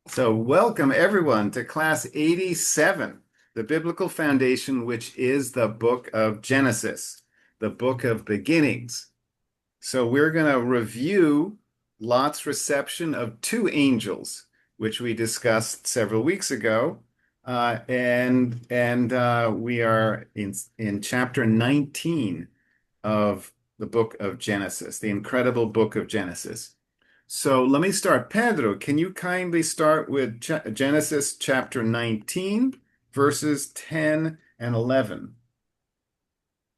So, welcome everyone to class 87, the biblical foundation, which is the book of Genesis, the book of beginnings. So, we're going to review Lot's reception of two angels, which we discussed several weeks ago. And we are in chapter 19 of the book of Genesis, the incredible book of Genesis. So let me start. Pedro, can you kindly start with Genesis chapter 19, verses 10 and 11?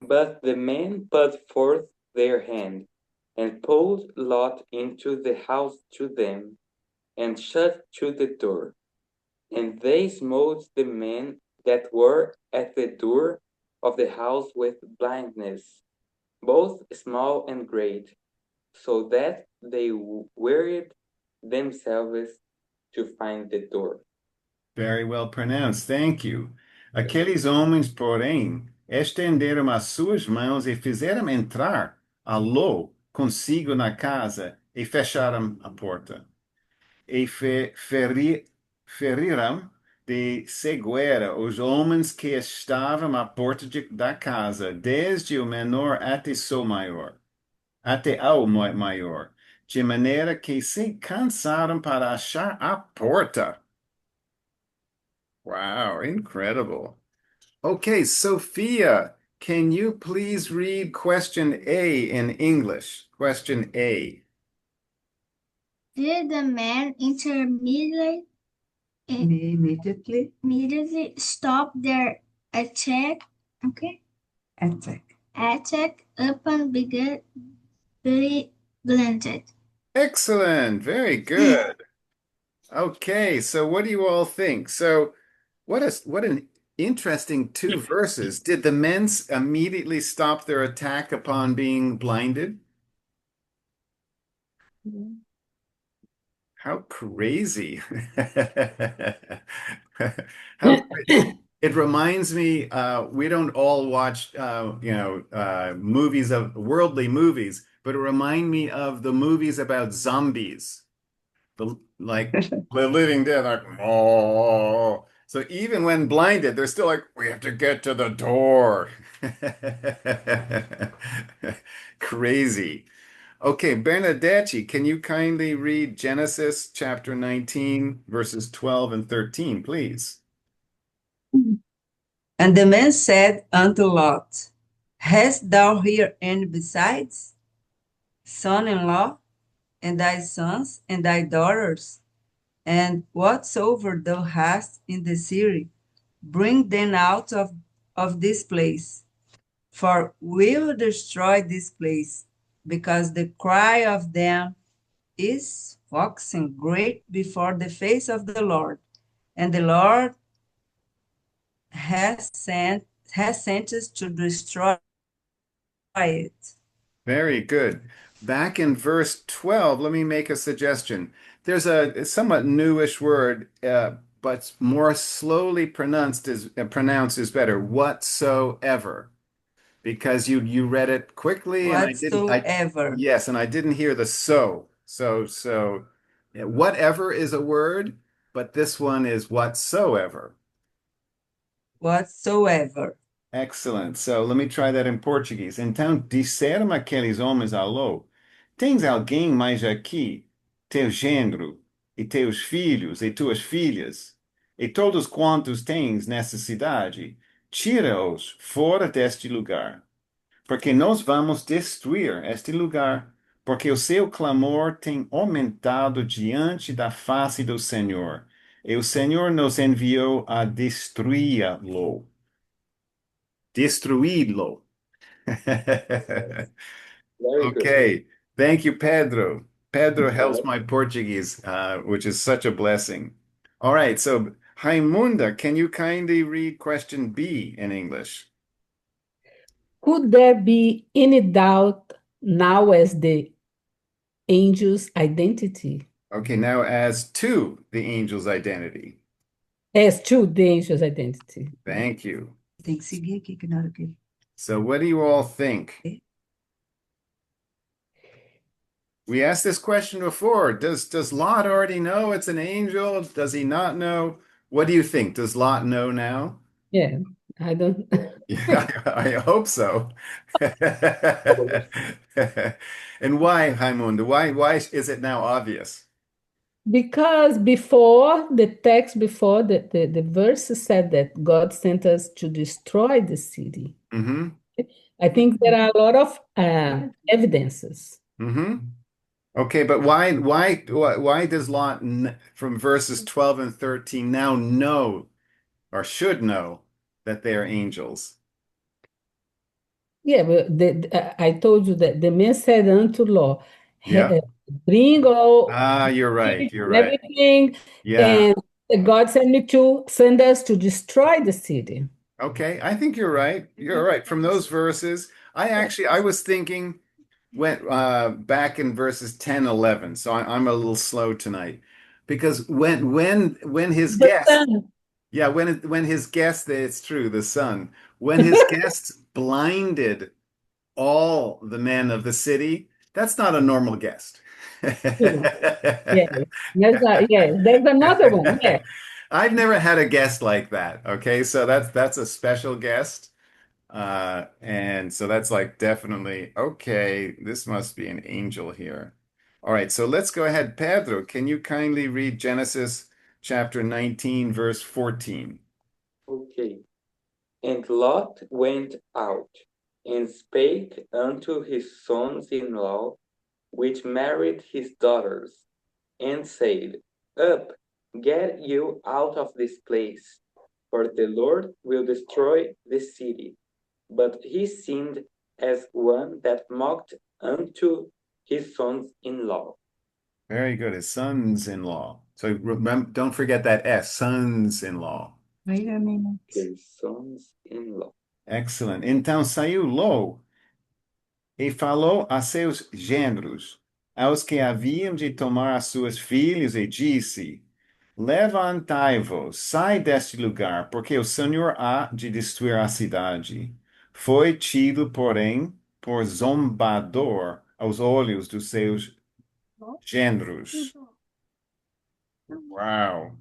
But the men put forth their hand, and pulled Lot into the house to them, and shut to the door. And they smote the men that were at the door of the house with blindness, both small and great, so that they wearied themselves to find the door. Very well pronounced. Thank you. Aqueles homens, porém, estenderam as suas mãos e fizeram entrar a Ló consigo na casa e fecharam a porta. E feriram de cegueira os homens que estavam à porta da casa, desde o menor até ao maior, de maneira que se cansaram para achar a porta. Wow, incredible. Okay, Sophia, can you please read question A in English? Question A. Did the man immediately stop their attack? Okay. Attack upon began very blended. Excellent, very good. Okay, so what do you all think? So, what an interesting two verses. Did the men immediately stop their attack upon being blinded? How crazy. How it reminds me, we don't all watch, movies of worldly movies, but it remind me of the movies about zombies. Like the living dead, like, oh. So even when blinded, they're still like, we have to get to the door. Crazy. Okay, Bernadette, can you kindly read Genesis chapter 19, verses 12 and 13, please? And the man said unto Lot, Hast thou here any besides son-in-law, and thy sons, and thy daughters? And whatsoever thou hast in the city, bring them out of this place. For we will destroy this place, because the cry of them is waxing great before the face of the Lord. And the Lord has sent us to destroy it. Very good. Back in verse 12, let me make a suggestion. There's a somewhat newish word, but more slowly pronounced is better. Whatsoever. Because you read it quickly and Whatsoever. yes, and I didn't hear the so yeah, whatever is a word, but this one is whatsoever. Whatsoever. Excellent. So let me try that in Portuguese. Então disseram aqueles homens a Ló: Tens alguém mais aqui, teu genro, e teus filhos, e tuas filhas, e todos quantos tens necessidade, tira-os fora deste lugar, porque nós vamos destruir este lugar, porque o seu clamor tem aumentado diante da face do Senhor, e o Senhor nos enviou a destruí-lo. Destruí-lo. Very good. Okay. Thank you, Pedro. Pedro helps my Portuguese, which is such a blessing. All right. So, Raimunda, can you kindly read question B in English? Could there be any doubt now as the angel's identity? Okay. Now, as to the angel's identity. As to the angel's identity. Thank you. Tem que seguir aqui, que na hora que... So, what do you all think? We asked this question before. Does Lot already know it's an angel? Does he not know? What do you think? Does Lot know now? Yeah, I don't. Yeah, I hope so. And why, Raimundo? Why is it now obvious? Because before the text, before the verse said that God sent us to destroy the city. Mm-hmm. I think there are a lot of evidences. Mm-hmm. Okay, but why does Lot from verses 12 and 13 now know or should know that they are angels? Yeah, but I told you that the man said unto Lot, Yeah. bring all Ah, you're right. You're and right. everything, Yeah. and God send us to destroy the city. Okay, I think you're right. You're right. From those verses, I was thinking went back in verses 10, 11. So I'm a little slow tonight because when his The guest, sun. yeah, when his guest, it's true, the son, when his guests blinded all the men of the city, that's not a normal guest. Yeah, there's another one. Yeah. I've never had a guest like that. Okay, so that's a special guest. And so that's like definitely okay, this must be an angel here. All right, so let's go ahead. Pedro, can you kindly read Genesis chapter 19, verse 14? Okay. And Lot went out and spake unto his sons-in-law, which married his daughters, and said, Up, get you out of this place, for the Lord will destroy the city. But he seemed as one that mocked unto his sons-in-law. Very good. His sons-in-law. So remember, don't forget that S, sons-in-law. Wait a minute. His sons-in-law. Excellent. Então saiu Ló e falou a seus genros, aos que haviam de tomar as suas filhas, e disse: Levantai-vos, sai deste lugar, porque o Senhor há de destruir a cidade. Foi tido, porém, por zombador aos olhos dos seus genros. Wow,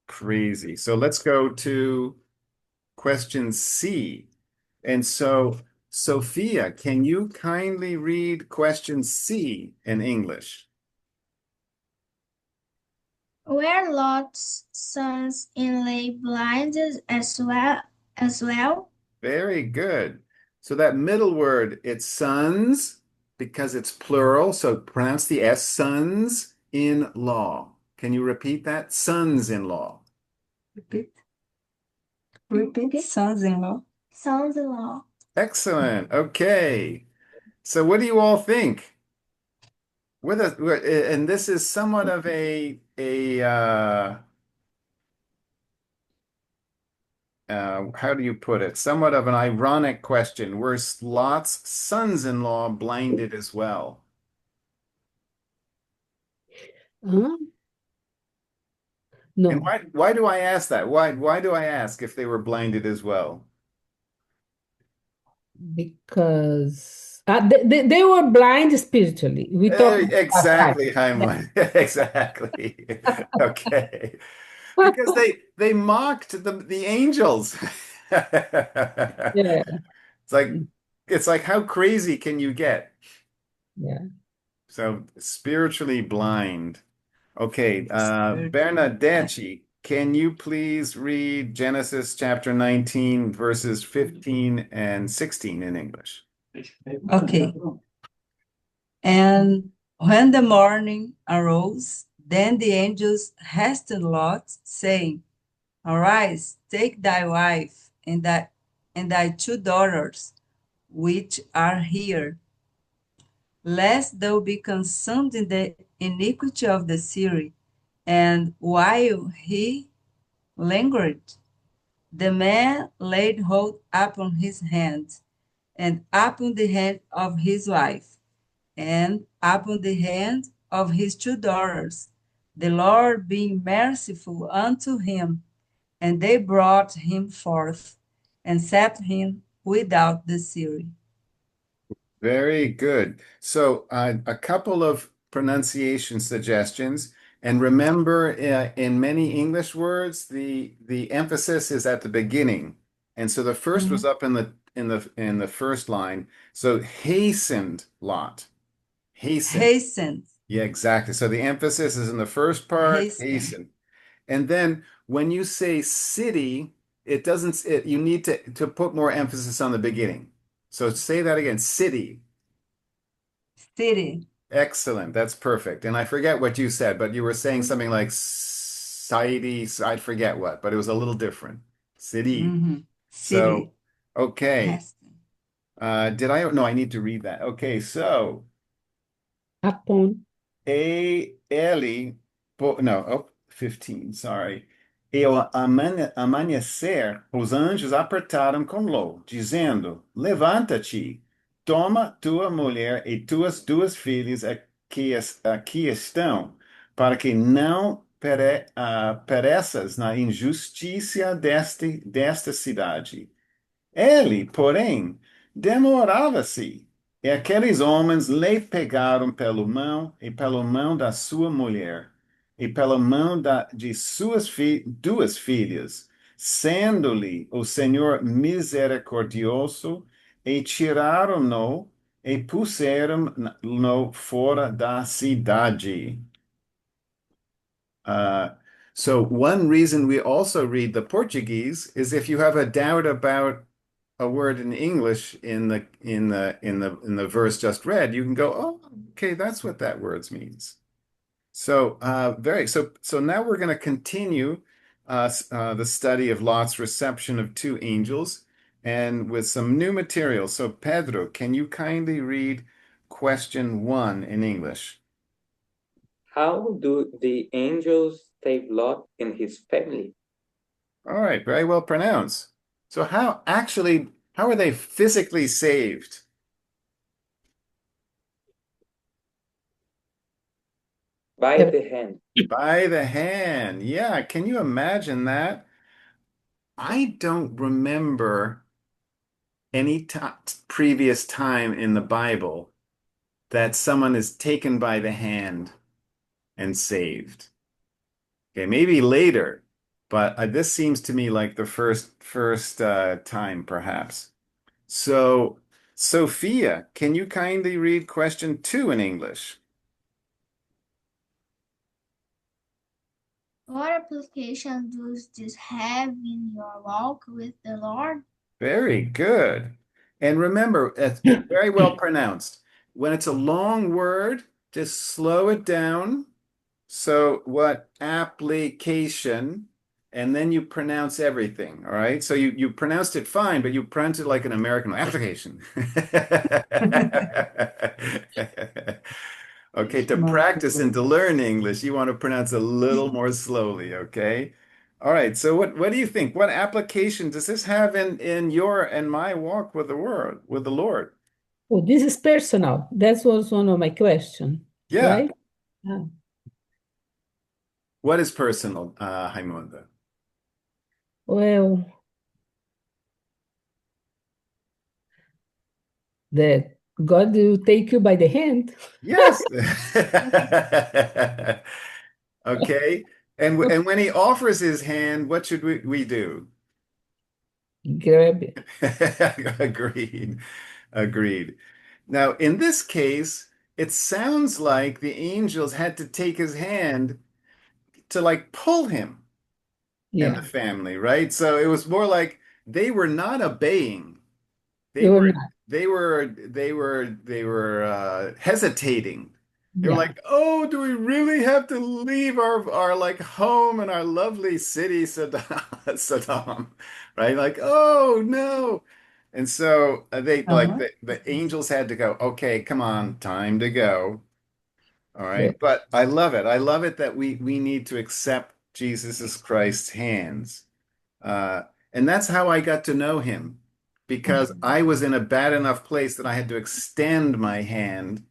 crazy. So let's go to question C. And so, Sophia, can you kindly read question C in English? Were Lot's sons-in-law blinded as well? Very good. So that middle word, it's sons because it's plural. So pronounce the S, sons-in-law. Can you repeat that? Sons-in-law. Repeat. Repeat. Sons-in-law. Sons-in-law. Excellent. Okay. So what do you all think? And this is somewhat of how do you put it? Somewhat of an ironic question. Were Lot's sons-in-law blinded as well? Huh? And No, why do I ask that? Why do I ask if they were blinded as well? because they were blind spiritually. We talk about that. Exactly, Haimon. Exactly. Okay. Because they mocked the angels. Yeah, It's like how crazy can you get? yeah. So spiritually blind. Okay, Spiritually. Bernadette, can you please read Genesis chapter 19, verses 15 and 16 in English? Okay. And when the morning arose, then the angels hastened Lot, saying, Arise, take thy wife and thy two daughters, which are here, lest thou be consumed in the iniquity of the city. And while he lingered, the man laid hold upon his hand, and upon the hand of his wife, and upon the hand of his two daughters, the Lord being merciful unto him. And they brought him forth, and set him without the city. Very good. So a couple of pronunciation suggestions. And remember, in many English words, the emphasis is at the beginning. And so the first was up in the first line. So hastened Lot. Hasten. Hasten. Yeah, exactly. So the emphasis is in the first part, Hasten. hasten. And then when you say city, it doesn't, you need to put more emphasis on the beginning. So say that again, city. City. Excellent. That's perfect. And I forget what you said, but you were saying something like city, I forget what, but it was a little different. City. So, City. okay. Hasten. Did I? No, I need to read that. Okay, so Upon. ele, no, oh, 15, sorry. E ao amanhecer, os anjos apertaram com Ló, dizendo: Levanta-te, toma tua mulher e tuas duas filhas aqui estão, para que não pereças na injustiça desta cidade. Ele, porém, demorava-se. E aqueles homens lhe pegaram pela mão e pela mão da sua mulher e pela mão de suas duas filhas, sendo-lhe o Senhor misericordioso, e tiraram-no e puseram-no fora da cidade. Uh, so one reason we also read the Portuguese is if you have a doubt about a word in English in the verse just read, you can go, oh, okay, that's what that word means. So so now we're going to continue the study of Lot's reception of two angels and with some new material. So Pedro, can you kindly read question 1 in English? How do the angels save Lot and his family? All right, very well pronounced. So how are they physically saved? By the hand. By the hand. Yeah, can you imagine that? I don't remember any previous time in the Bible that someone is taken by the hand and saved. Okay, maybe later, but this seems to me like the first time, perhaps. So, Sophia, can you kindly read question 2 in English? What application does this have in your walk with the Lord? Very good. And remember, it's very well pronounced. When it's a long word, just slow it down. So what application, and then you pronounce everything, all right? So you pronounced it fine, but you pronounced it like an American application. Okay, to practice and to learn English, you want to pronounce a little more slowly, okay? All right, so what do you think? What application does this have in your and my walk with the word, with the Lord? Oh, this is personal. That was one of my questions, Yeah. right? Ah, What is personal, Raimonda? well, that God will take you by the hand. Yes. Okay. And when he offers his hand, what should we do? Grab it. Agreed. Agreed. Now, in this case, it sounds like the angels had to take his hand to like pull him and the Yeah, family, right? So it was more like they were not obeying. They you were were not. they were hesitating. They were Yeah, like, "Oh, do we really have to leave our like home and our lovely city, Saddam, right? Like, oh no." And so they like Uh-huh. the angels had to go, "Okay, come on, time to go." All yeah. right. But I love it. I love it that we need to accept Jesus Christ's hands. Uh, and that's how I got to know him because I was in a bad enough place that I had to extend my hand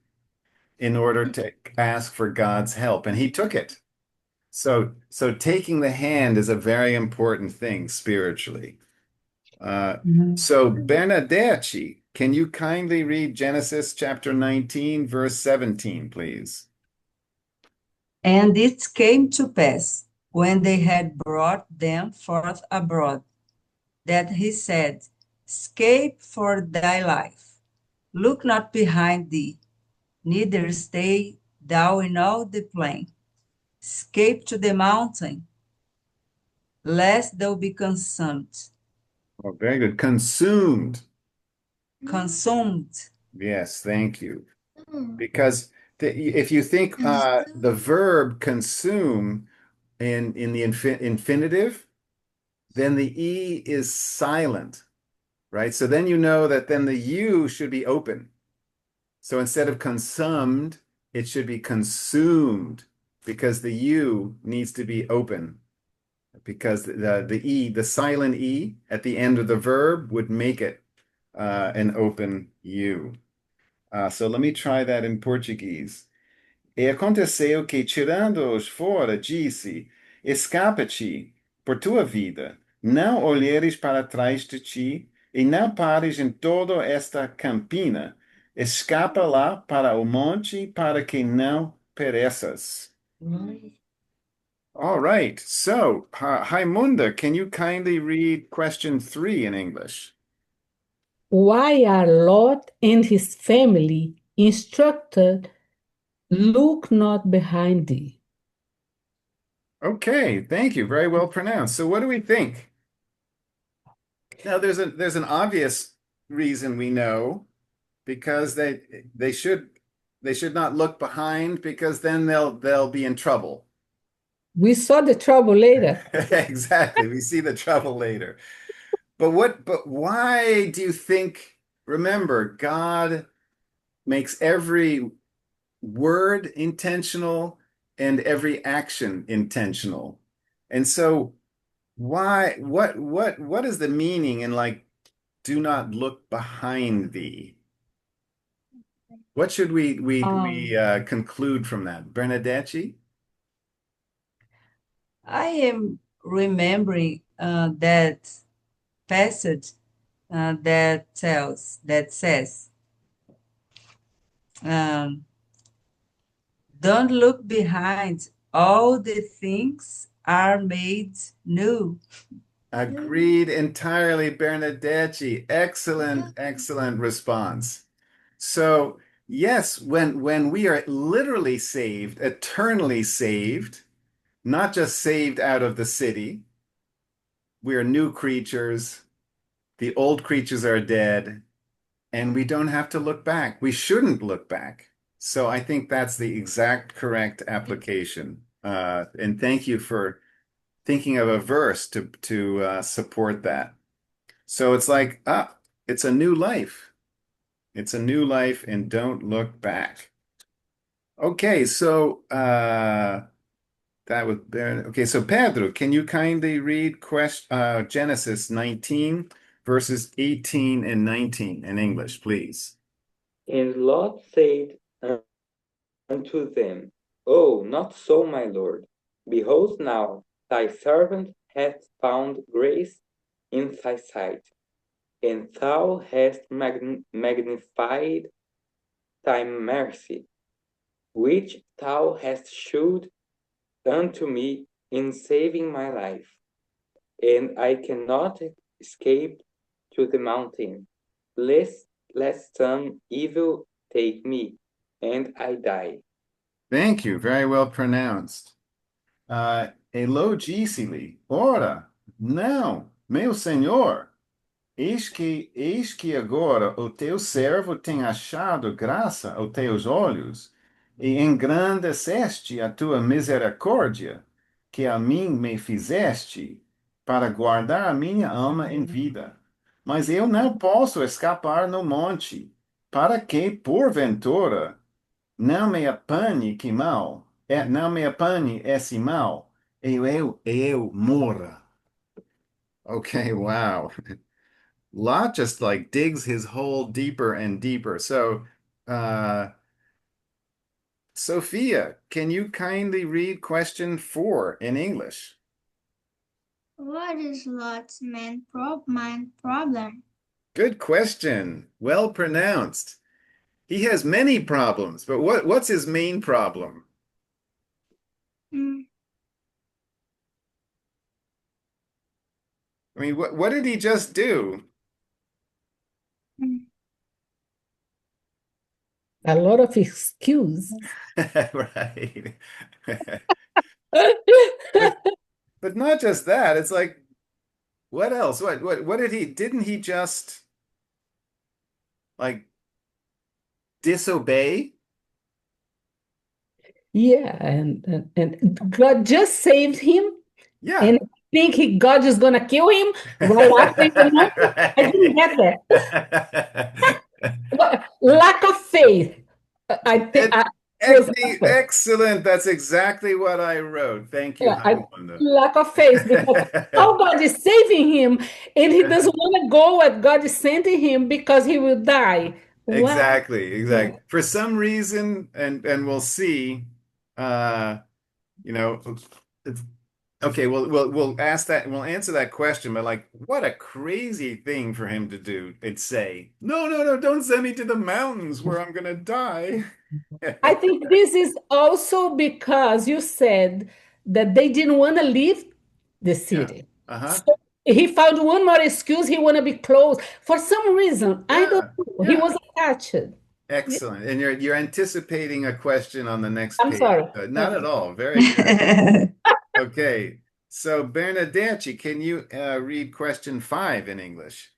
in order to ask for God's help, and he took it. So taking the hand is a very important thing spiritually. Mhm. So Bernadette, can you kindly read Genesis chapter 19, verse 17, please? And it came to pass, when they had brought them forth abroad, that he said, Escape for thy life. Look not behind thee, neither stay thou in all the plain. Escape to the mountain, lest thou be consumed. Oh, very good. Consumed. Consumed. Yes, thank you. Mm. Because if you think the verb consume in the infinitive, then the E is silent, right? So then you know that then the U should be open. So instead of consumed, it should be consumed because the U needs to be open because the E, the silent E at the end of the verb would make it an open U. So let me try that in Portuguese. E aconteceu que, tirando-os fora, disse: Escapa-te por tua vida, não olheres para trás de ti, e não pares em toda esta campina. Escapa lá para o monte, para que não pereças. All right. So, Raimunda, can you kindly read question 3 in English? Why are Lot and his family instructed, look not behind thee? Okay, thank you. Very well pronounced. So, what do we think? Now, there's an obvious reason we know because they should not look behind because then they'll be in trouble. We saw the trouble later. Exactly. We see the trouble later. But why do you think, remember, God makes every word intentional and every action intentional. And so what is the meaning in like do not look behind thee? What should we conclude from that? Bernadette? I am remembering that passage that says, don't look behind, all the things are made new. Agreed entirely, Bernadette. Excellent, excellent response. So, yes, when we are literally saved, eternally saved, not just saved out of the city, we are new creatures. The old creatures are dead, and we don't have to look back. We shouldn't look back. So I think that's the exact correct application. And thank you for thinking of a verse to support that. So it's like, it's a new life. It's a new life, and don't look back. Okay, so that was there. Okay, so Pedro, can you kindly read Genesis 19, verses 18 and 19 in English, please? And Lot said unto them, Oh, not so, my lord. Behold, now thy servant hath found grace in thy sight, and thou hast magnified thy mercy, which thou hast shewed unto me in saving my life. And I cannot escape to the mountain, lest some evil take me, and I die. Thank you. Very well pronounced. Elogicili. Ora, não, meu senhor, eis que agora o teu servo tem achado graça aos teus olhos, e engrandeceste a tua misericórdia, que a mim me fizeste, para guardar a minha alma em vida. Mas eu não posso escapar no monte, para que, porventura, não me apanhe que mal, não me apanhe esse mal, eu morra. Okay, wow. Lot just like digs his hole deeper and deeper. So, Sophia, can you kindly read question 4 in English? What is Lot's main problem? Good question. Well pronounced. He has many problems, but what's his main problem? Mm, I mean, what did he just do? mm. A lot of excuse. Right. But but not just that. It's like, what else? What did he? Didn't he just like disobey? Yeah, and God just saved him, Yeah. and God is gonna kill him right after, I didn't get that. Lack of faith. I think It, was lack of faith. excellent. That's exactly what I wrote. Thank you, Yeah, Raimundo. lack of faith because how God is saving him, and he doesn't want to go what God is sending him because he will die. What? Exactly, Yeah. exactly. For some reason, and we'll see, uh, you know, it's, okay, we'll ask that, we'll answer that question, but like, what a crazy thing for him to do. And say, no, no, no, don't send me to the mountains where I'm gonna die. I think this is also because you said that they didn't want to leave the Yeah. city. Uh-huh. So he found one more excuse. He want to be close for some reason. I don't Yeah. know. He Yeah. was attached. Yeah, Excellent. And you're anticipating a question on the next I'm page. sorry. Not at all. Very good. Okay. So Bernadette, can you read question 5 in English?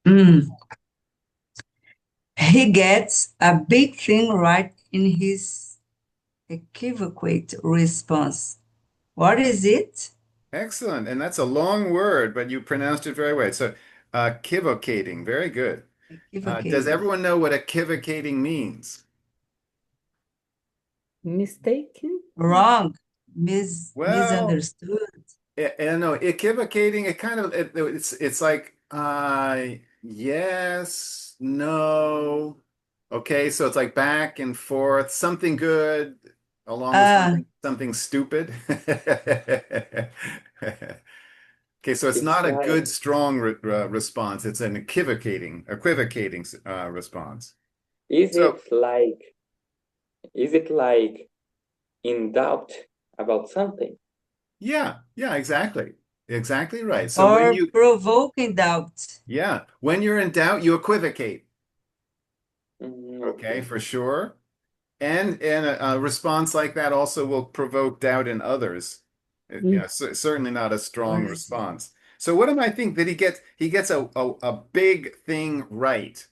Mm. He gets a big thing right in his equivocate response. What is it? Excellent. And that's a long word, but you pronounced it very well. So equivocating. Very good. Does Equivocating. everyone know what equivocating means? Mistaken? Wrong. Well, Misunderstood. no, equivocating, it kind of it's like yes, no. Okay, so it's like back and forth, something good along with Ah, something stupid. Okay, so it's It's not a like, good, strong response. It's an equivocating response. is So it like, is it like in doubt about something? yeah, yeah, exactly. Exactly right. So when or you, provoking doubt. yeah, when you're in doubt, you equivocate. Okay, Okay. for sure. And a response like that also will provoke doubt in others. Mm. Certainly not a What strong is it? response. So what do I think that he gets a big thing right.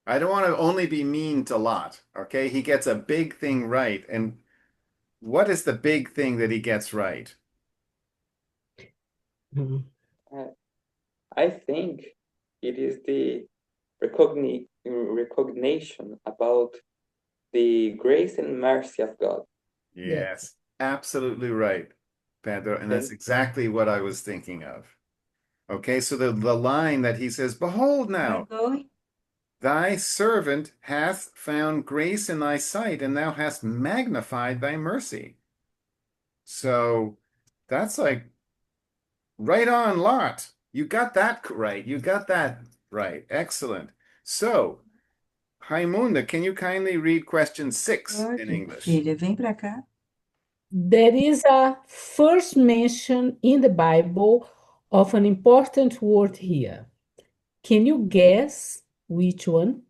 I don't want to only be mean to Lot, okay? He gets a big thing right. And what is the big thing that he gets right? Mm. Uh, I think it is the recognition about the grace and mercy of God. Yeah. Yes, absolutely right, Pedro. And that's Thank exactly what I was thinking of. Okay, so the line that he says, Behold We're now, going. thy servant hath found grace in thy sight, and thou hast magnified thy mercy. So that's like right on, Lot. You got that right. You got that right. Excellent. So, Raimunda, can you kindly read question 6 in George, English? filha, vem pra cá. There is a first mention in the Bible of an important word here. Can you guess which one?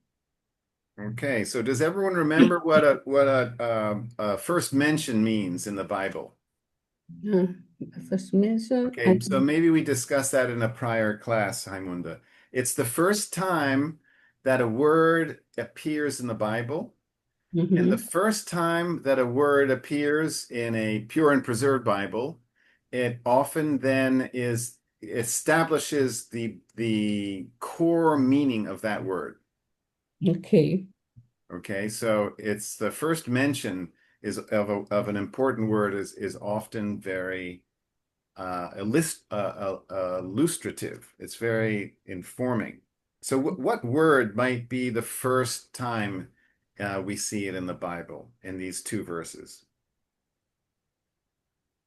Okay, so does everyone remember what a first mention means in the Bible? Uh, First mention, Okay, so maybe we discussed that in a prior class, Raimunda. It's the first time that a word appears in the Bible, and the Mhm. first time that a word appears in a pure and preserved Bible, it often then establishes the core meaning of that word. Okay. Okay, so it's the first mention is of an important word is often very illustrative. It's very informing. So what word might be the first time we see it in the Bible in these two verses?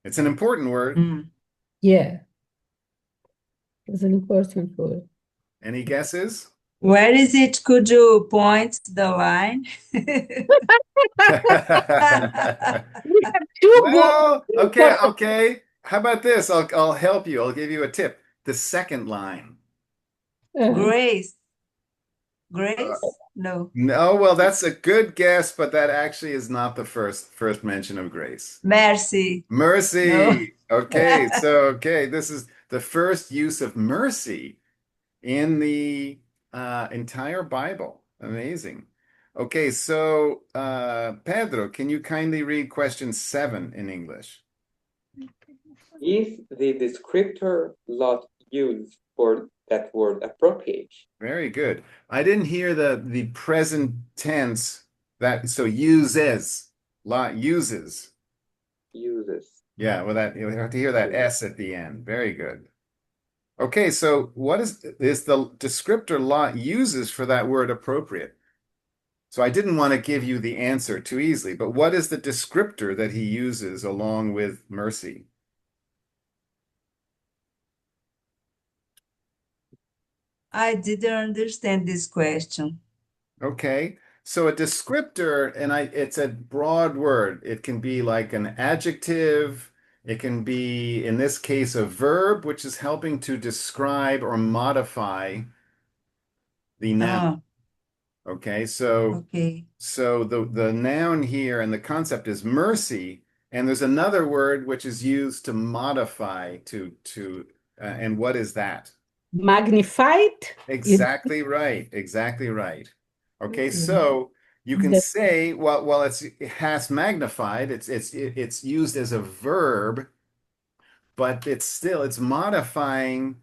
It's an important word. Yeah, it's an important word. Any guesses? Where is it? Could you point the line? We have two Well, okay, goals. okay. How about this? I'll help you. I'll give you a tip. The second line. Grace. Uh, Grace? No. no, well, that's a good guess, but that actually is not the first mention of grace. Mercy. No. Mercy. Okay, this is the first use of mercy in the entire Bible. Amazing. Okay, so Pedro, can you kindly read question 7 in English? Is the descriptor lot used for that word appropriate? Very good. I didn't hear the present tense that so uses, lot uses. Uses. Yeah, well that you have to hear that S at the end. Very good. Okay, so what is the descriptor lot uses for that word appropriate? So I didn't want to give you the answer too easily, but what is the descriptor that he uses along with mercy? I didn't understand this question. Okay, so a descriptor, and it's a broad word. It can be like an adjective. It can be, in this case, a verb, which is helping to describe or modify the noun. Okay, so Okay. the noun here and the concept is mercy, and there's another word which is used to modify and what is that? Magnified. Exactly right. Exactly right. Okay, so you can The- say, well, it has magnified. It's used as a verb, but it's modifying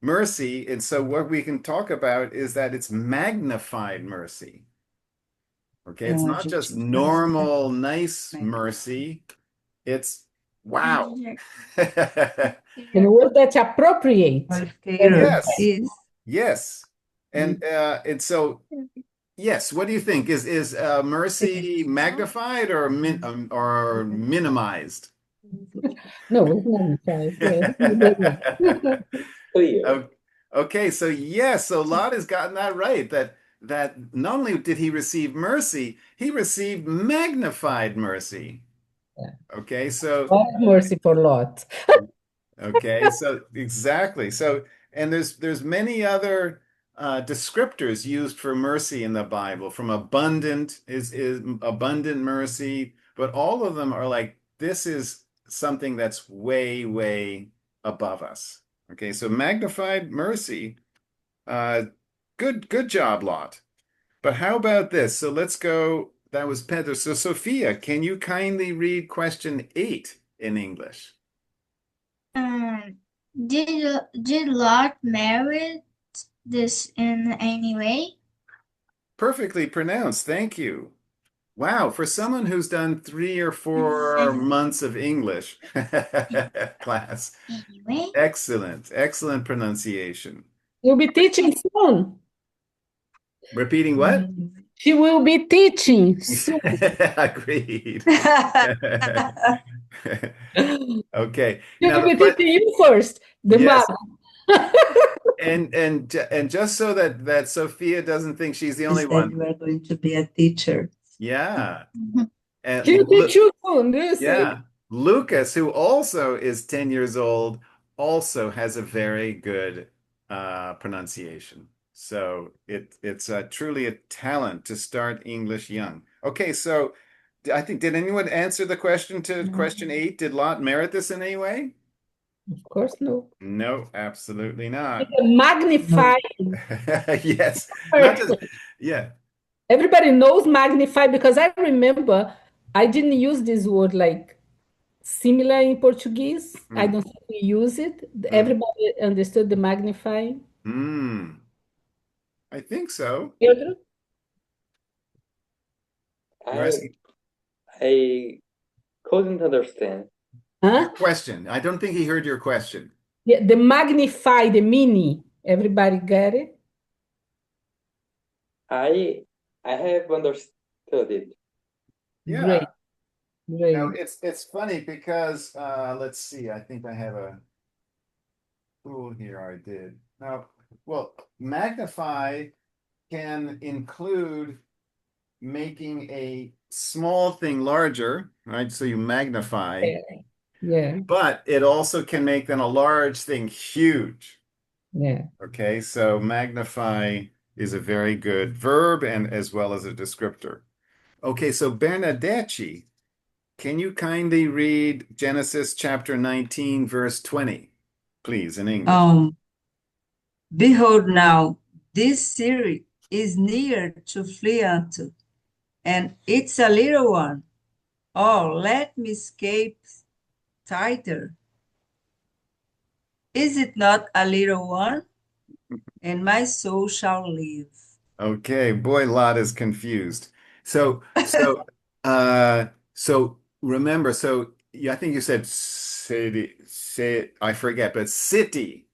mercy. And so what we can talk about is that it's magnified mercy. Okay, it's not just normal, nice mercy. It's wow. And word that's appropriate. Qualifier Yes. is Yes. And so yes, what do you think? Is mercy magnified or minimized? No, it's magnified. Yes. Clear. O- Okay, so yes, so Lot has gotten that right. That not only did he receive mercy, he received magnified mercy. Yeah. Okay, so Have mercy for Lot. okay, so exactly. So and there's many other descriptors used for mercy in the Bible. From abundant is abundant mercy, but all of them are like this is something that's way, way above us. Okay, so magnified mercy. Uh, good job, Lot. But how about this? So let's go. That was Pedro. So Sophia, can you kindly read question 8 in English? Um, did Lot merit this in any way? Perfectly pronounced. Thank you. Wow, for someone who's done 3 or 4 months of English class, Anyway, excellent, excellent pronunciation. You'll be teaching soon. Repeating what? She will be teaching soon. Agreed. Okay. Now She'll the be teaching you first, the yes, mom. and just so that Sophia doesn't think she's the You only said one. you are going to be a teacher. Yeah. And She'll teach you soon, do you see? yeah, Lucas, who also is 10 years old, also has a very good pronunciation. So it's truly a talent to start English young. Okay, so I think, did anyone answer the question to question 8? Did Lot merit this in any way? Of course, no. No, absolutely not. It's a magnify. Yes, not just, yeah. Everybody knows magnify because I remember I didn't use this word like similar in Portuguese. I Mm, don't think we use it. mm, Everybody understood the magnifying. mm. I think so. Pedro? You're asking I couldn't understand. Huh? question. I don't think he heard your question. Yeah, the magnify, the mini. Everybody get it? I have understood it. Yeah. Great, Now great. it's funny because let's see, I think I have a tool here I did. Now, well, magnify can include making a small thing larger, right? So you magnify, Yeah, but it also can make then a large thing huge. yeah. Okay, so magnify is a very good verb and as well as a descriptor. Okay, so Bernadette, can you kindly read Genesis chapter 19, verse 20, please, in English? Behold now, this city is near to flee unto, and it's a little one. Oh, let me escape thither. Is it not a little one? And my soul shall live. Okay, boy, Lot is confused. So remember, so yeah, I think you said city, say I forget, but city.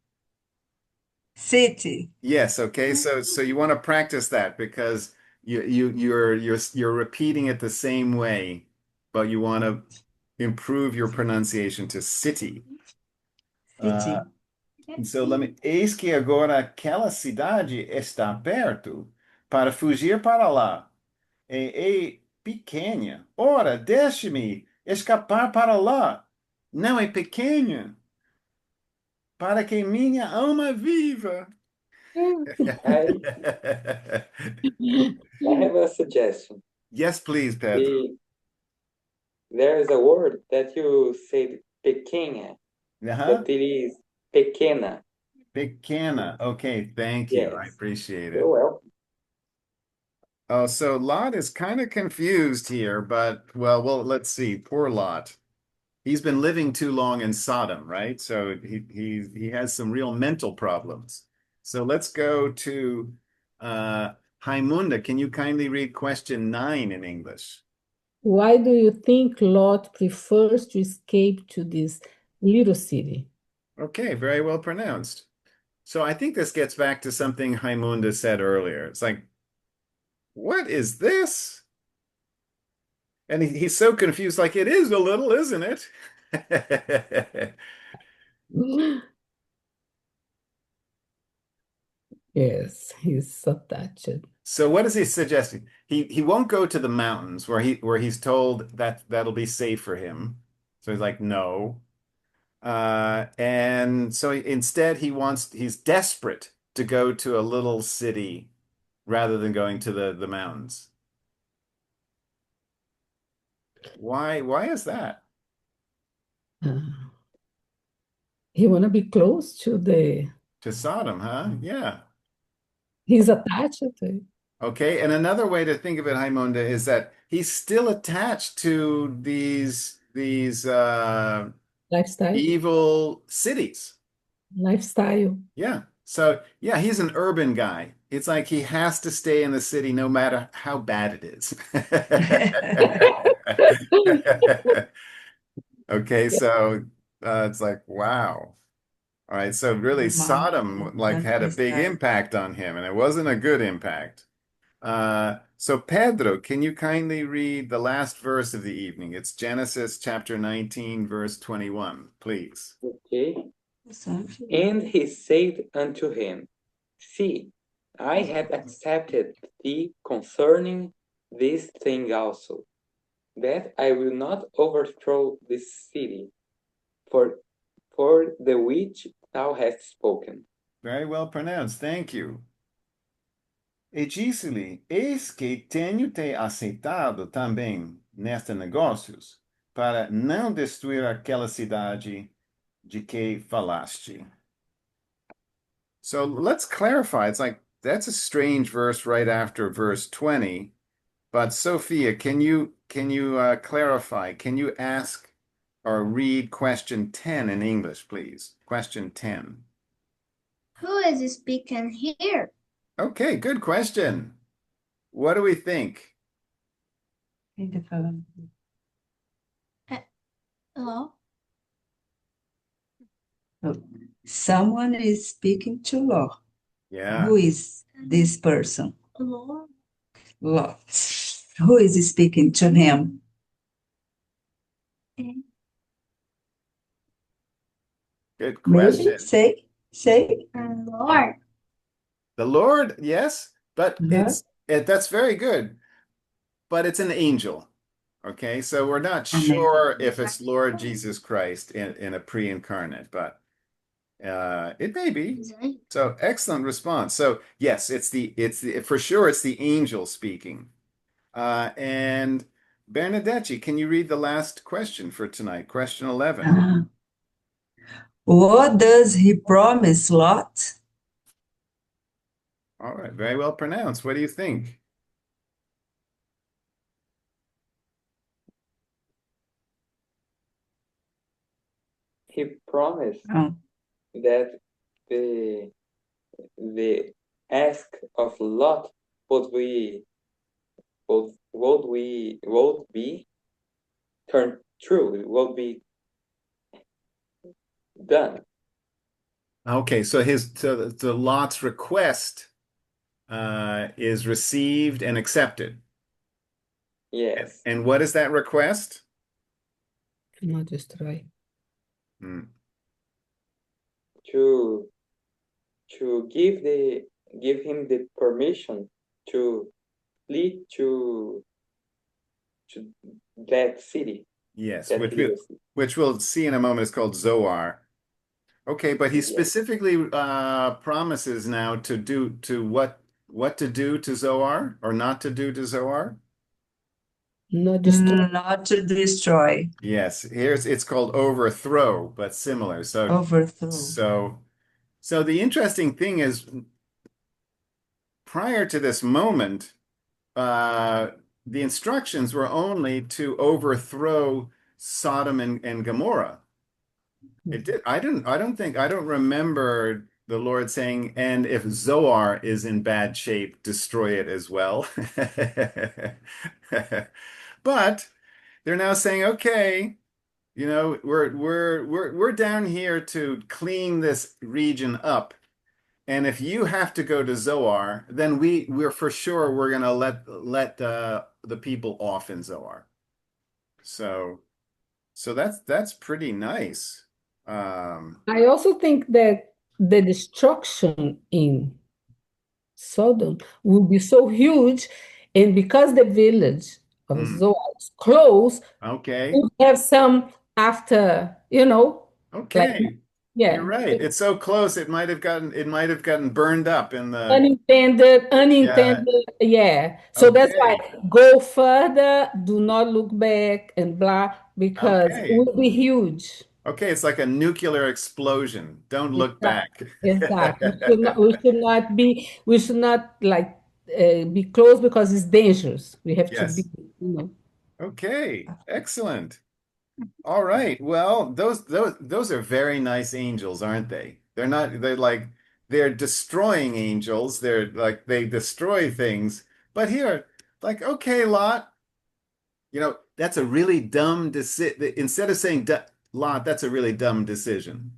City. Yes, okay. So you want to practice that because you're repeating it the same way, but you want to improve your pronunciation to city. City. So eis que agora aquela cidade está perto para fugir para lá. É pequena. Ora, deixe-me escapar para lá. Não é pequena, para que minha alma viva. I have a suggestion. Yes, please, Pedro. There is a word that you said pequena, Uh-huh. but it is pequena. Pequena. Okay, thank you. I Yes. appreciate it. You're welcome. Oh, so Lot is kind of confused here, but well, let's see. Poor Lot. He's been living too long in Sodom, right? So he has some real mental problems. So let's go to Haimunda. Can you kindly read question 9 in English? Why do you think Lot prefers to escape to this little city? Okay, very well pronounced. So I think this gets back to something Haimunda said earlier. It's like, what is this? And he's so confused, like it is a little, isn't it? Yes, he's attached. So what is he suggesting? He won't go to the mountains where he's told that that'll be safe for him. So he's like, no. And so instead he's desperate to go to a little city rather than going to the mountains. Why is that? Uh, he want to be close to To Sodom, huh? Yeah. he's attached to it. Okay, and another way to think of it, Haimonda, is that he's still attached to these Lifestyle. evil cities. Lifestyle. Yeah. So yeah, he's an urban guy. It's like he has to stay in the city no matter how bad it is. Okay, so it's like, wow. All right, so really Sodom like had a big impact on him, and it wasn't a good impact. So Pedro, can you kindly read the last verse of the evening? It's Genesis chapter 19, verse 21, please. Okay. And he said unto him, See, I have accepted thee concerning this thing also, that I will not overthrow this city, for the which thou hast spoken. Very well pronounced, thank you. E disse-lhe, eis que tenho te aceitado também nestes negócios, para não destruir aquela cidade de que falaste. So let's clarify. It's like that's a strange verse right after verse 20. But Sophia, can you clarify? Can you ask or read question 10 in English, please? Question 10. Who is speaking here? Okay, good question. What do we think? Hello? Someone is speaking to Lot. Yeah. Who is this person? Lord? Lot. Who is speaking to him? Good question. Maybe say. Lord. The Lord, yes. But Uh-huh. that's very good. But it's an angel. Okay, so we're not An angel. sure if it's Lord Jesus Christ in a pre-incarnate, but it may be. Is it? So excellent response. So yes, it's the for sure it's the angel speaking. And Bernadette, can you read the last question for tonight? Question 11. Ah. What does he promise, Lot? All right, very well pronounced. What do you think? He promised Oh. that the ask of Lot would be turned true. It will be done. Okay, so the Lot's request is received and accepted. Yes. And what is that request? Not destroy. Hmm. To give him the permission to flee to that city. Yes, That which we'll see in a moment is called Zoar. Okay, but he Yes. specifically promises now what to do to Zoar or not to do to Zoar. Not destroy. Not to destroy, Yes, it's called overthrow, but similar. overthrow. So the interesting thing is, prior to this moment, the instructions were only to overthrow Sodom and Gomorrah. It did. I don't remember the Lord saying, and if Zoar is in bad shape, destroy it as well. But they're now saying, okay, we're down here to clean this region up. And if you have to go to Zoar, then we're for sure we're gonna let the people off in Zoar. So that's pretty nice. I also think that the destruction in Sodom will be so huge, and because the village of Hmm. Zoar is close, Okay. we have some after, like, Okay. You're yeah, right. It's so close it might have gotten burned up in the yeah. unintended, yeah. So that's why Okay. go further, do not look back, and blah, because it Okay. will be huge. Okay, it's like a nuclear explosion. Don't look Exactly. back. Exactly. We should not like be close because it's dangerous. We have to be, Yes. you know. Okay. Excellent. All right. Well, those are very nice angels, aren't they? They're destroying angels. They're like they destroy things. But here, like, okay, Lot, that's a really dumb decision. Instead of saying Lot, that's a really dumb decision,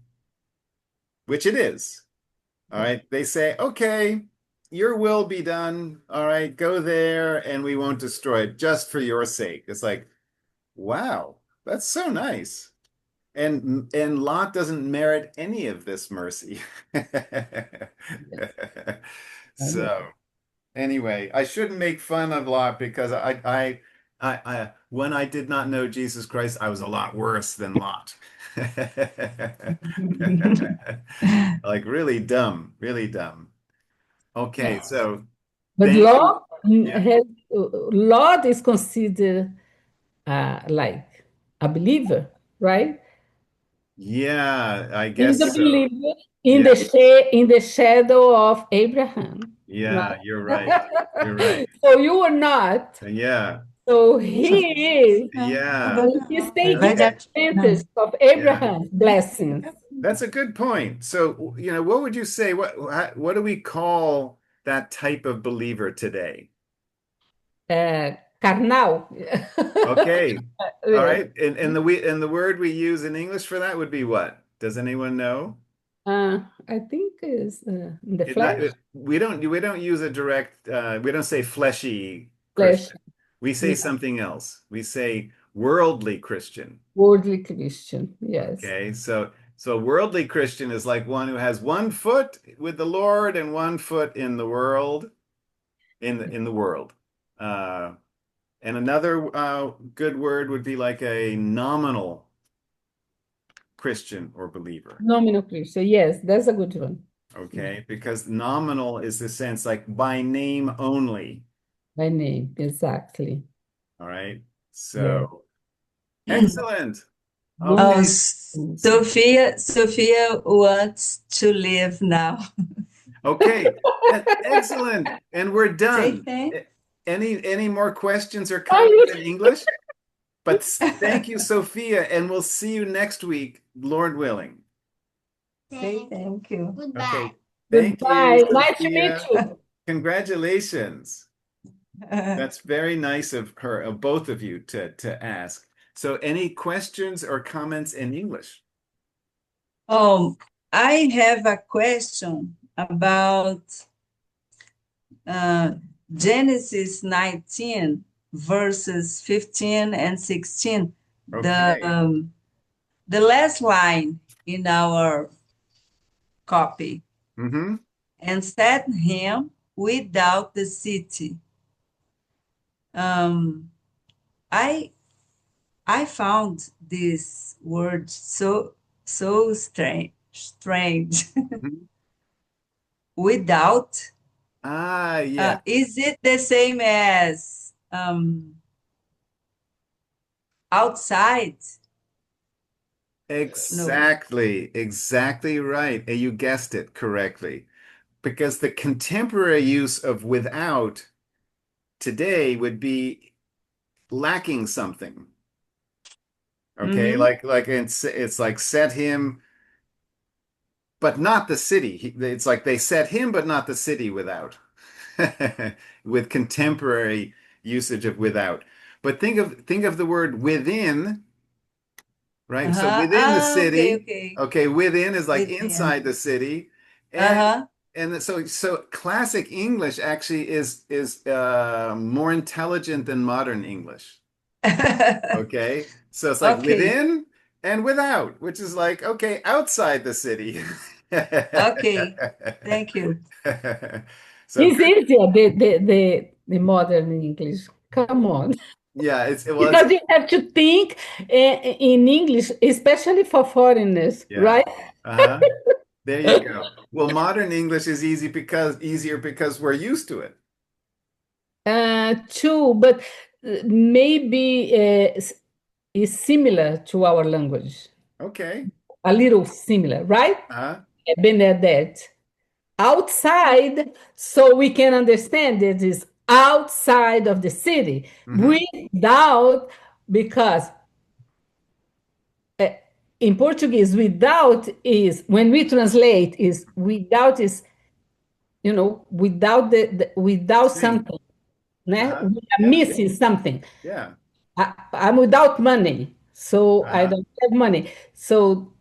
which it is. All right. They say, okay, your will be done. All right, go there and we won't destroy it just for your sake. It's like, wow, that's so nice. And Lot doesn't merit any of this mercy. I know. So anyway, I shouldn't make fun of Lot because when I did not know Jesus Christ, I was a lot worse than Lot. Like really dumb, really dumb. Okay, so But thank you. Yeah. Lot is considered like a believer, right? Yeah, I He's a guess so. believer Yeah. in the shadow of Abraham, Yeah, right? you're right. You're right. So you are not. Yeah. So he is. Yeah. He's Na taking Okay. verdade, não. advantage of Yeah. Abraham's blessings. That's a good point. So, what would you say? What do we call that type of believer today? Carnal. Okay. All Yes. right. And the word we use in English for that would be what? Does anyone know? I think is in the It not, flesh. we don't use a direct we don't say fleshy Flesh. Christian. We say Yeah. something else. We say worldly Christian. Worldly Christian. Yes. Okay, so a worldly Christian is like one who has one foot with the Lord and one foot in the world. in the world. And another good word would be like a nominal Christian or believer. Nominal Christian. Yes, that's a good one. Okay, because nominal is the sense like by name only. By name, exactly. All right. Yeah. So excellent. Oh, Okay. Sophia wants to leave now. Okay. Excellent. And we're Say done. thank. Any more questions or Oh, comments in English? But thank you, Sophia, and we'll see you next week, Lord willing. Say thank you. Goodbye. Okay. Thank Goodbye. you, Nice to meet Sophia. you. Congratulations. That's very nice of her, of both of you to ask. So any questions or comments in English? I have a question about Genesis 19, verses 15 and 16. Okay. The last line in our copy. Mm-hmm. And set him without the city. I found this word so strange. Mm-hmm. Without. Yeah. Is it the same as outside? Exactly right. And you guessed it correctly. Because the contemporary use of without today would be lacking something. Okay, Mm-hmm. like it's like set him, but not the city. It's like they set him, but not the city without, with contemporary usage of without. But think of the word within, right? So Uh-huh. within the Okay, city, okay. okay, within is like Within. inside the city, and Uh-huh. so classic English actually is more intelligent than modern English. Okay. So it's like Okay, within and without, which is like, okay, outside the city. okay. Thank you. So It's good. easier, the modern English. Come on. Yeah, it's Because you have to think in English, especially for foreigners, yeah. right? Uh-huh. There you go. Well, modern English is easier because we're used to it. True, but maybe is similar to our language. Okay. A little similar, right? Uh-huh. Bernadette. Outside, so we can understand it is outside of the city. Mm-hmm. Without, because uh, in Portuguese, without is when we translate is without is without without Same. something, né? Uh-huh. We are Yeah. missing something. Yeah. I'm without money, so I Uh-huh. don't have money. So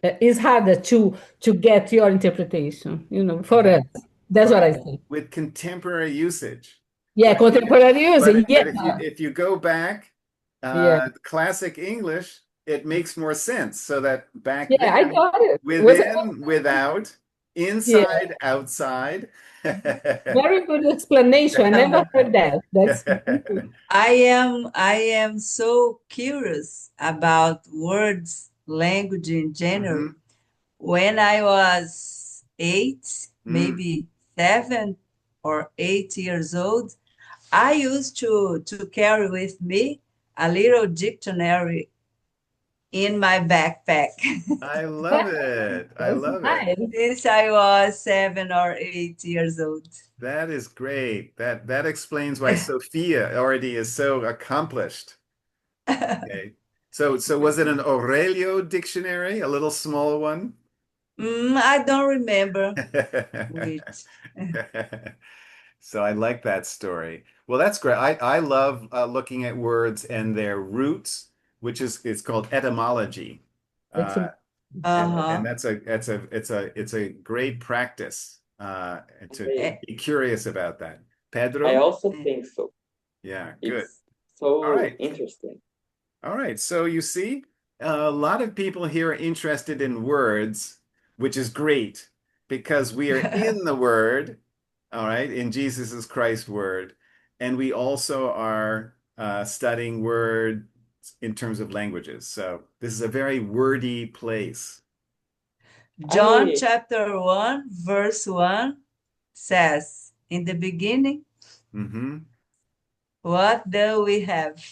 it's harder to get your interpretation, for Mhm. us. That's what Right. I say. With contemporary usage. Yeah, contemporary using. Yeah, But if you go back, yeah, classic English, it makes more sense. So that back yeah. I then, got it. It was within, without, yeah, inside, outside. very good explanation. I never heard that. That's I am so curious about words, language in general. Mhm. When I was 8, Mm. maybe 7 or 8 years old, I used to carry with me a little dictionary in my backpack I love it. I that's love it. nice. since I was 7 or 8 years old. That is great. That explains why Sophia already is so accomplished. Okay. So was it an Aurelio dictionary, a little small one? I don't remember which. So I like that story. Well, that's great. I love looking at words and their roots, which is it's called etymology, It's uh, and Uh-huh. it's a great practice to Okay. Eh, be curious about that. I Pedro? also eh. think so. Yeah, good. It's All so right. interesting. All right. So you see, a lot of people here are interested in words, which is great because we are in the word all right, in Jesus Christ's word. And we also are studying words in terms of languages. So this is a very wordy place. John I chapter 1, verse 1 says, in the beginning, Hmm. what do we have?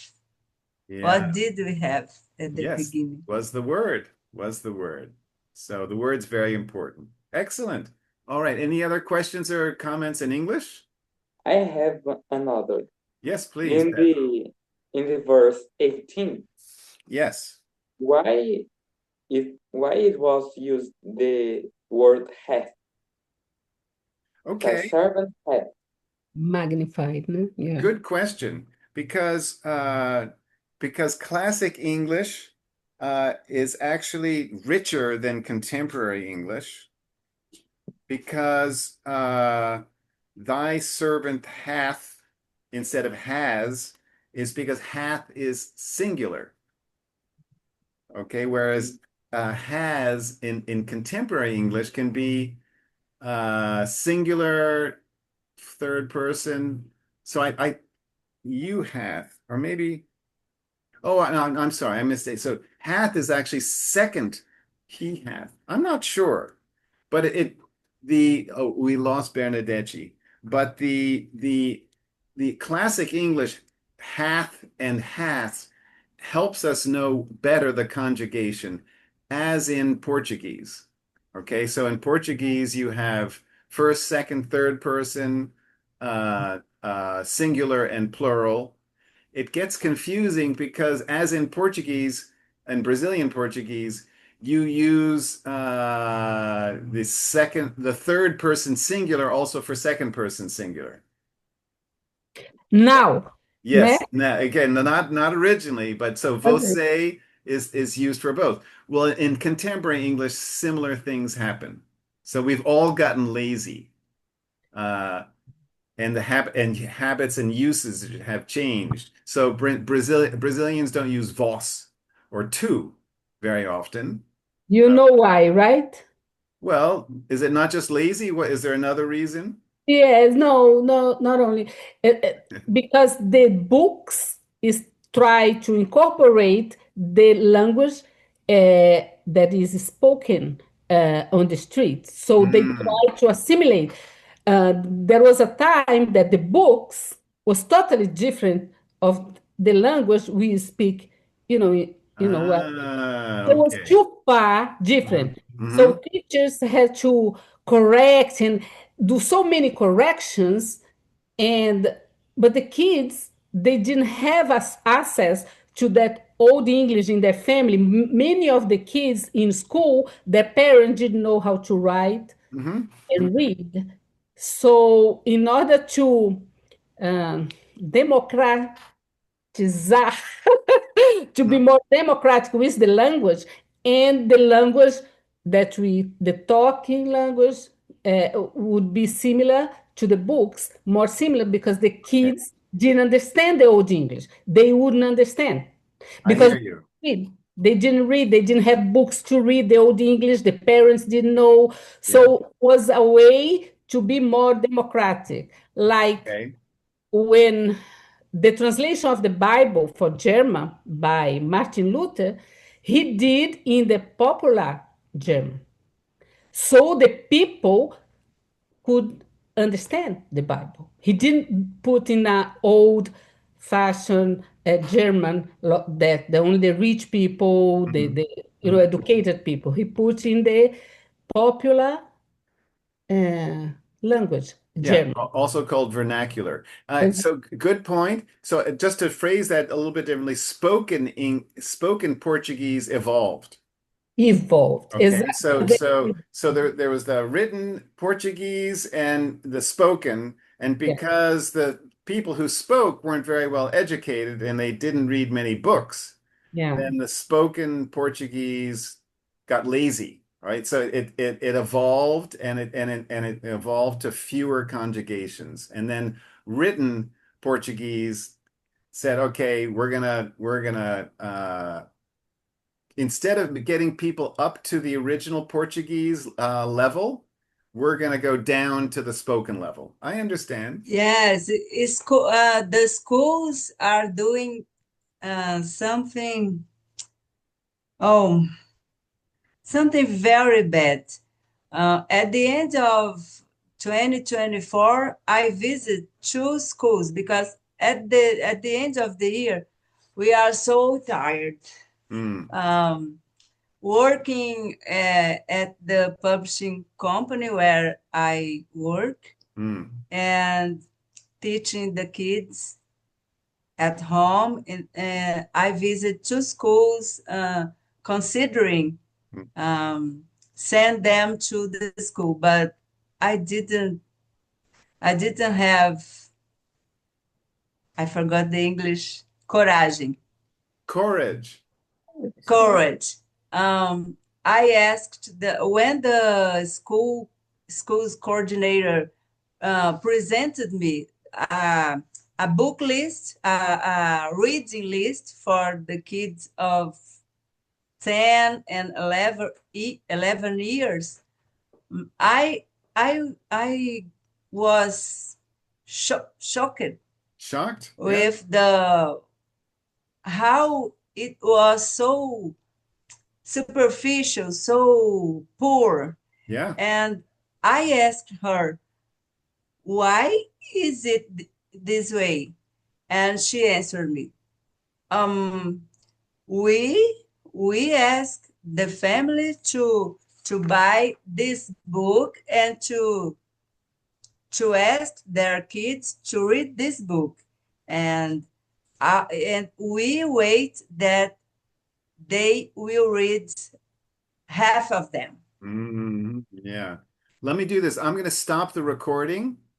Yeah. What did we have at the Yes, beginning? was the word, was the word. So the word's very important. Excellent. All right. Any other questions or comments in English? have another. Yes, please, In Ben. the verse 18, Yes. why it was used the word hath, the Okay. servant hath? Magnified, né? Yeah. Good question. Because classic English is actually richer than contemporary English because thy servant hath instead of has is because hath is singular. Okay, whereas has in contemporary English can be singular, third person. So I you hath, or maybe, oh, I'm sorry, I missed it. So hath is actually second, he hath. I'm not sure, but we lost Bernadette, but the classic English hath and hath helps us know better the conjugation, as in Portuguese. Okay, so in Portuguese you have first, second, third person, singular and plural. It gets confusing because, as in Portuguese and Brazilian Portuguese, you use the third person singular also for second person singular. Now, né? Yes. Now, again, not originally, but so Okay. você is used for both. Well, in contemporary English, similar things happen. So we've all gotten lazy. Uh, and the habits and uses have changed. So Brazilians don't use vos or tu very often. You know why, right? Well, is it not just lazy? What is there another reason? Yes, no, no, not only because the books is try to incorporate the language that is spoken on the street. So they Mm, try to assimilate. There was a time that the books was totally different of the language we speak. Well, it was okay. too far Hmm. different. So Hmm. teachers had to correct and do so many corrections, and but the kids they didn't have access to that old English in their family. Many of the kids in school, their parents didn't know how to write Hmm. and read. So in order to um, democratize to be more democratic with the language and the language the talking language would be similar to the books, more similar because the Okay. kids didn't understand the old English. They wouldn't understand I because hear you. they didn't read, they didn't have books to read the old English, the parents didn't know. Yeah. So it was a way to be more democratic. Like Okay. when the translation of the Bible for German by Martin Luther, he did in the popular German. So the people could understand the Bible. He didn't put in an old fashioned German that the only the rich people, Mhm. Mhm. educated people. He put in the popular language, Yeah, German. also called vernacular. So good point. So just to phrase that a little bit differently, spoken Portuguese evolved. Evolved. Okay, Exactly. so there was the written Portuguese and the spoken, and Yeah. because the people who spoke weren't very well educated and they didn't read many books, Yeah. then the spoken Portuguese got lazy, right? So it evolved and it evolved to fewer conjugations. And then written Portuguese said, okay, we're gonna instead of getting people up to the original Portuguese level, we're going to go down to the spoken level. I understand. Yes, the schools are doing something, oh, something very bad. At the end of 2024, I visit 2 schools because at the end of the year, we are so tired. Working at the publishing company where I work and teaching the kids at home. And I visit 2 schools, considering send them to the school, but I didn't have, I forgot the English, coragem. Courage. Courage. I asked when the school's coordinator presented me a book list, a reading list for the kids of 10 and 11 years. I was shocked Shocked? with how it was so superficial, so poor. Yeah. And I asked her, why is it this way? And she answered me, we asked the family to buy this book and to ask their kids to read this book, and we wait that they will read half of them. Yeah. Let me do this. I'm going to stop the recording